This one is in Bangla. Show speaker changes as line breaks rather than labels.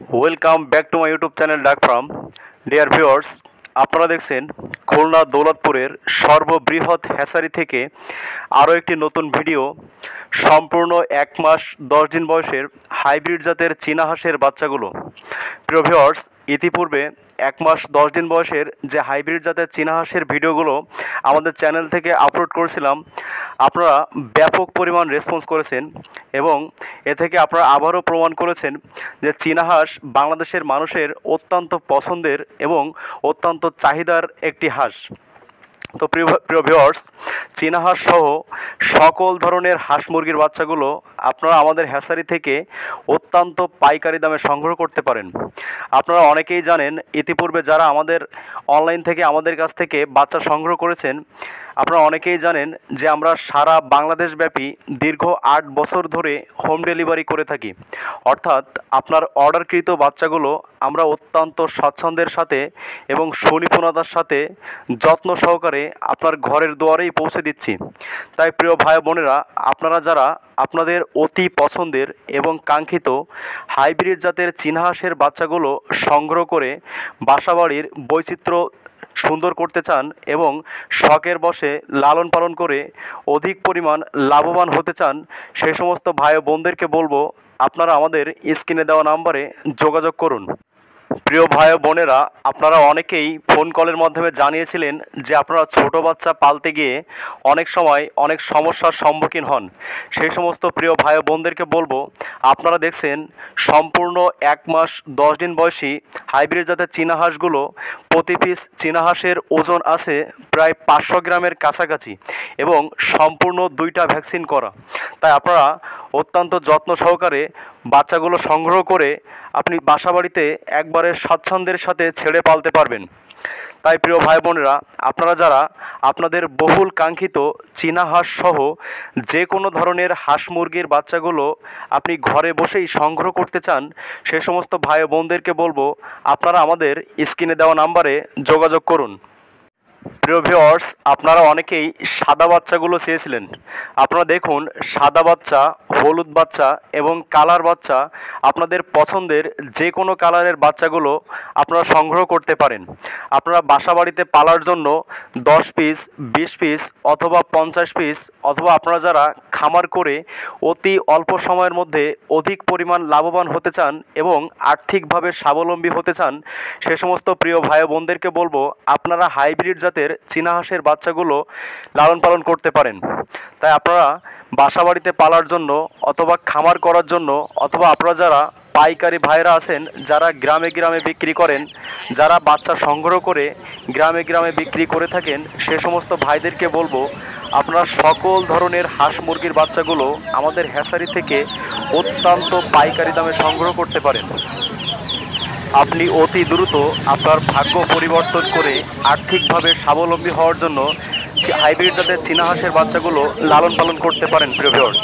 Welcome back to my YouTube channel ডাক ফার্ম। ডিয়ার ভিউয়ার্স, আপনারা দেখছেন খুলনা দৌলতপুরের সর্ববৃহৎ হ্যাচারি থেকে আরও একটি নতুন ভিডিও। সম্পূর্ণ 1 মাস 10 দিন বয়সের হাইব্রিড জাতের চীনা হাঁসের বাচ্চাগুলো। প্রিয় ভিউয়ার্স, ইতিপূর্বে 1 মাস 10 দিন বয়সের যে হাইব্রিড জাতের চীনা হাঁসের ভিডিওগুলো আমাদের চ্যানেল থেকে আপলোড করেছিলাম, আপনারা ব্যাপক পরিমাণ রেসপন্স করেছেন এবং এ থেকে আপনারা আবারও প্রমাণ করেছেন যে চীনা হাঁস বাংলাদেশের মানুষের অত্যন্ত পছন্দের এবং অত্যন্ত চাহিদার একটি হাঁস। তো প্রিয় ভিউয়ার্স, চীনা হাঁস সহ সকল ধরনের হাঁস মুরগির বাচ্চাগুলো আপনারা আমাদের হ্যাচারি থেকে অত্যন্ত পাইকারি দামে সংগ্রহ করতে পারেন। আপনারা অনেকেই জানেন, ইতিপূর্বে যারা আমাদের অনলাইন থেকে আমাদের কাছ থেকে বাচ্চা সংগ্রহ করেছেন, আপনারা অনেকেই জানেন যে আমরা সারা বাংলাদেশব্যাপী দীর্ঘ 8 বছর ধরে হোম ডেলিভারি করে থাকি। অর্থাৎ আপনার অর্ডারকৃত বাচ্চাগুলো আমরা অত্যন্ত স্বাচ্ছন্দ্যের সাথে এবং সুনিপুণতার সাথে যত্ন সহকারে আপনার ঘরের দুয়ারেই পৌঁছে দিচ্ছি। তাই প্রিয় ভাই বোনেরা, আপনারা যারা আপনাদের অতি পছন্দের এবং কাঙ্ক্ষিত হাইব্রিড জাতের চীনা হাঁসের বাচ্চাগুলো সংগ্রহ করে বাসাবাড়ির বৈচিত্র্য সুন্দর করতে চান এবং শখের বশে লালন পালন করে অধিক পরিমাণ লাভবান হতে চান, সেই সমস্ত ভাই বোনদেরকে বলবো আপনারা আমাদের স্ক্রিনে দেওয়া নাম্বারে যোগাযোগ করুন। প্রিয় ভাই বোনেরা, আপনারা অনেকেই ফোন কলের মাধ্যমে জানিয়েছিলেন যে আপনারা ছোট বাচ্চা পালতে গিয়ে অনেক সময় অনেক সমস্যার সম্মুখীন হন। সেই সমস্ত প্রিয় ভাই বোনদেরকে বলবো, আপনারা দেখছেন সম্পূর্ণ 1 মাস 10 দিন বয়সী হাইব্রিড জাতের চীনা হাঁসগুলো। প্রতি পিস চীনা হাঁসের ওজন আছে প্রায় 500 গ্রামের কাছাকাছি এবং সম্পূর্ণ 2টা ভ্যাকসিন করা। তাই আপনারা অত্যন্ত যত্ন সহকারে বাচ্চাগুলো সংগ্রহ করে আপনি বাসাবাড়িতে একবারে স্বাচ্ছন্দ্যের সাথে ছেড়ে পালতে পারবেন। তাই প্রিয় ভাই বোনেরা, আপনারা যারা আপনাদের বহুল কাঙ্ক্ষিত চীনা হাঁস সহ যে কোনো ধরনের হাঁস মুরগির বাচ্চাগুলো আপনি ঘরে বসেই সংগ্রহ করতে চান, সে সমস্ত ভাই বোনদেরকে বলবো আপনারা আমাদের স্ক্রিনে দেওয়া নাম্বারে যোগাযোগ করুন। প্রিয় ভিউয়ার্স, আপনারা অনেকেই সাদা বাচ্চাগুলো চেয়েছিলেন। আপনারা দেখুন, সাদা বাচ্চা, হলুদ বাচ্চা এবং কালার বাচ্চা, আপনাদের পছন্দের যে কোনো কালারের বাচ্চাগুলো আপনারা সংগ্রহ করতে পারেন। আপনারা বাসাবাড়িতে পালার জন্য 10 পিস, 20 পিস অথবা 50 পিস, অথবা আপনারা যারা খামার করে অতি অল্প সময়ের মধ্যে অধিক পরিমাণ লাভবান হতে চান এবং আর্থিকভাবে স্বাবলম্বী হতে চান, সে সমস্ত প্রিয় ভাই বোনদেরকে বলবো আপনারা হাইব্রিড জাতের চীনা হাঁসের বাচ্চাগুলো লালন পালন করতে পারেন। তাই আপনারা বাসাবাড়িতে পালার জন্য অথবা খামার করার জন্য, অথবা আপনারা যারা পাইকারি ভাইরা আছেন যারা গ্রামে গ্রামে বিক্রি করেন, যারা বাচ্চা সংগ্রহ করে গ্রামে গ্রামে বিক্রি করে থাকেন, সে সমস্ত ভাইদেরকে বলবো আপনারা সকল ধরনের হাঁস মুরগির বাচ্চাগুলো আমাদের হ্যাচারি থেকে অত্যন্ত পাইকারি দামে সংগ্রহ করতে পারেন। আপনি অতি দ্রুত আপনার ভাগ্য পরিবর্তন করে আর্থিকভাবে স্বাবলম্বী হওয়ার জন্য হাইব্রিড জাতের চীনা হাঁসের বাচ্চাগুলো লালন পালন করতে পারেন। প্রিয় ভিউয়ার্স।